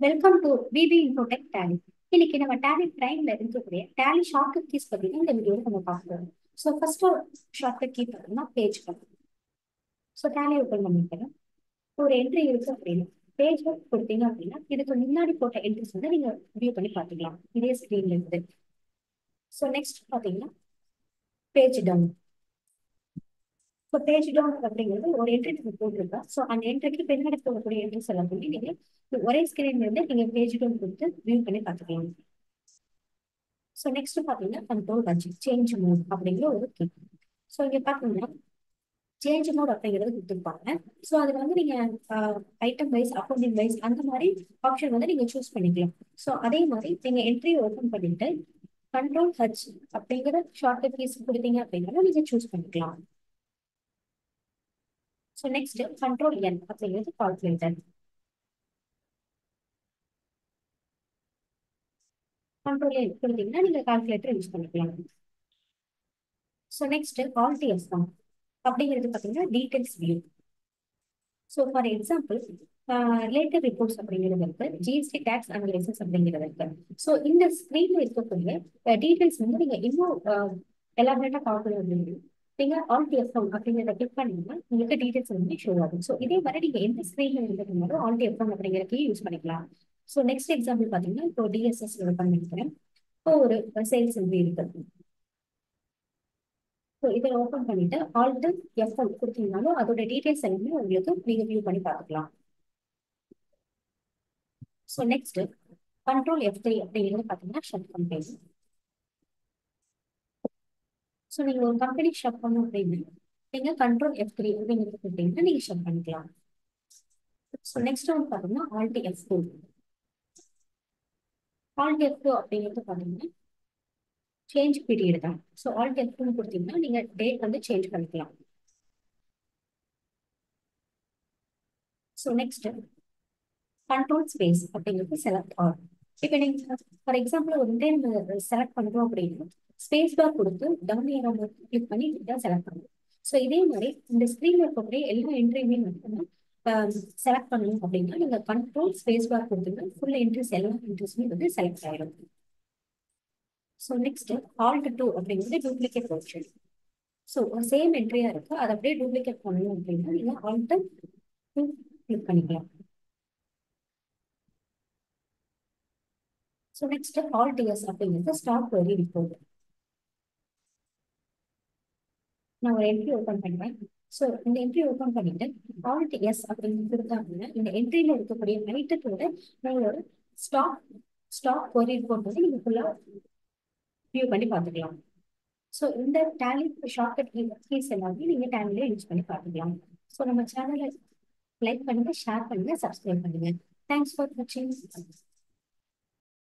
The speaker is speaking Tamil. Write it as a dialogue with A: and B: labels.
A: Welcome to BB Infotech Tally. இன்னைக்கு நம்ம டேலி பிரைம்ல இருக்கக்கூடிய டேலி ஷார்ட்கட் கீஸ் பத்தி தான் இந்த வீடியோல நம்ம பார்க்கிறோம். ஸோ ஃபர்ஸ்ட் ஷார்ட்கட் கீ பார்த்தீங்கன்னா page cut. So Tally open பண்ணிக்கிறேன். ஒரு என்ட்ரி இருக்கு அப்படின்னா பேஜ் ஒர்க் கொடுத்தீங்க அப்படின்னா இதுக்கு முன்னாடி போட்ட என்ட்ரிஸ் வந்து நீங்க வியூ பண்ணி பார்த்துக்கலாம் இதே ஸ்கிரீன்ல இருந்து. ஸோ நெக்ஸ்ட் பார்த்தீங்கன்னா page down. So page down அப்படிங்கிறது ஒரு என்ட்ரி நம்ம போட்டிருக்கோம். ஸோ அந்த என்ட்ரிக்கு பின்னாடி போகக்கூடிய என்ட்ரிஸ் எல்லாமே நீங்க ஒரே ஸ்கிரீன்ல இருந்து நீங்க பேஜ் டவுன் கொடுத்து வியூ பண்ணி பார்த்துக்கலாம். ஸோ நெக்ஸ்ட் பார்த்தீங்கன்னா கண்ட்ரோல் பட்ஜெட் சேஞ்ச் மோட் அப்படிங்கிற ஒரு கீ. ஸோ இங்கே பார்த்தீங்கன்னா சேஞ்ச் மோட் அப்படிங்கிறது கொடுத்துருப்பாங்க. ஸோ அதில் வந்து நீங்கள் ஐட்டம் வைஸ் அக்கௌண்டிங் வைஸ் அந்த மாதிரி ஆப்ஷன் வந்து நீங்கள் சூஸ் பண்ணிக்கலாம். ஸோ அதே மாதிரி நீங்கள் என்ட்ரி ஓப்பன் பண்ணிட்டு கண்ட்ரோல் ஹச் அப்படிங்கிற ஷார்ட்கட் கீஸ் கொடுத்தீங்க அப்படின்னா நீங்கள் சூஸ் பண்ணிக்கலாம். ஸோ நெக்ஸ்ட் கண்ட்ரோல் என் அப்படிங்கிறது கால்குலேட்டர். கண்ட்ரோல் என் கொடுத்தீங்கன்னா நீங்கள் கால்குலேட்டர் யூஸ் பண்ணிக்கலாம். ஸோ நெக்ஸ்ட் ஆல்டிஎஸ் தான் அப்படிங்கிறது பார்த்தீங்கன்னா details view. So for example related reports அப்படிங்கிறது இருக்கு, ஜிஎஸ்டி டேக்ஸ் அனலைசஸ் அப்படிங்கிறது இருக்கு. ஸோ இந்த ஸ்க்ரீன்ல இருக்கக்கூடிய டீடைல்ஸ் வந்து நீங்க இன்னும் எலாபரேட்டா பார்க்கணும் அப்படின்னு நீங்க ஆல் எஃப்எம் அப்படிங்கிறத கிளிக் பண்ணீங்கன்னா உங்களுக்கு டீடைல்ஸ் வந்து ஷோ ஆகும். ஸோ இதே மாதிரி நீங்க எந்த ஸ்க்ரீன்ல இருந்ததுனாலும் ஆல் எஃப்எம் அப்படிங்கிற கீ யூஸ் பண்ணிக்கலாம். ஸோ நெக்ஸ்ட் எக்ஸாம்பிள் பார்த்தீங்கன்னா இப்போ டிஎஸ்எஸ் பண்ணிருக்கிறேன். இப்போ ஒரு சேல்ஸ் வந்து இருக்கு. ஸோ இதை ஓப்பன் பண்ணிட்டு ஆல்ட் எஃப்எல் கொடுத்தீங்கனாலும் அதோட டீடைல்ஸ் எல்லாமே உங்களுக்கு நீங்க வியூ பண்ணி பார்த்துக்கலாம். ஸோ நெக்ஸ்ட் கண்ட்ரோல் F3 அப்படிங்கிறது பார்த்தீங்கன்னா ஷட் கம்பெனி. ஸோ நீங்க ஒரு கம்பெனி ஷட் பண்ணணும் அப்படின்னு நீங்க கண்ட்ரோல் F3 அப்படிங்கிறது கொடுத்தீங்கன்னா நீங்க ஷட் பண்ணிக்கலாம். ஸோ நெக்ஸ்ட் வந்து பார்த்தீங்கன்னா ஆல்ட் F2. ஆல்ட் F2 அப்படிங்கிறது பார்த்தீங்கன்னா சேஞ்ச் பீரியட் தான். ஸோ ஆல்ட் F2 கொடுத்தீங்கன்னா நீங்க டேட் வந்து சேஞ்ச் பண்ணிக்கலாம். ஸோ நெக்ஸ்ட் கண்ட்ரோல் ஸ்பேஸ் அப்படிங்கிறது செலக்ட் ஆல். இப்போ நீங்க ஃபார் எக்ஸாம்பிள் ஒரு டைம் செலக்ட் பண்றோம் அப்படின்னா ஸ்பேஸ் பார் கொடுத்து டவுன் ஏரோ கிளிக் பண்ணி இதான் செலக்ட் பண்ணுவோம். ஸோ இதே மாதிரி இந்த ஸ்க்ரீன்ல இருக்கக்கூடிய எல்லா என்ட்ரியுமே வந்து செலக்ட் பண்ணணும் அப்படின்னா நீங்க கண்ட்ரோல் ஸ்பேஸ் பார் கொடுத்தீங்கன்னா ஃபுல் என்ட்ரிஸ் எல்லா என்ட்ரிஸுமே வந்து செலக்ட் ஆயிடும். ஸோ நெக்ஸ்ட் ஆல்ட் டூ அப்படிங்கிறது டூப்ளிகேட் ஆப்ஷன். ஸோ சேம் என்ட்ரியா இருக்கு அதை அப்படியே டூப்ளிகேட் பண்ணணும் அப்படின்னா நீங்க ஆல்ட் டூ கிளிக் பண்ணிக்கலாம். ஸோ நெக்ஸ்ட் ஆல்ட் எஸ் அப்படிங்கிறது ஸ்டாக் query ரிப்போர்ட். நான் ஒரு என்ட்ரி ஓப்பன் பண்ணுவேன். ஸோ இந்த என்ட்ரி ஓப்பன் பண்ணிட்டு ஆல்ட் எஸ் அப்படின்னு கொடுத்தா அப்படின்னா இந்த என்ட்ரியில இருக்கக்கூடிய ஐட்டத்தோட உங்களோட ஸ்டாக் ஸ்டாக் query ரிப்போர்ட் வந்து நீங்க ஃபுல்லா வியூ பண்ணி பார்த்துக்கலாம். ஸோ இந்த டேலி ஷார்ட்கட் கீஸ் எல்லாமே நீங்க டேலியில யூஸ் பண்ணி பார்த்துக்கலாம். ஸோ நம்ம சேனலை லைக் பண்ணுங்க, ஷேர் பண்ணுங்க, சப்ஸ்கிரைப் பண்ணுங்க. தேங்க்ஸ் ஃபார் வாட்சிங்.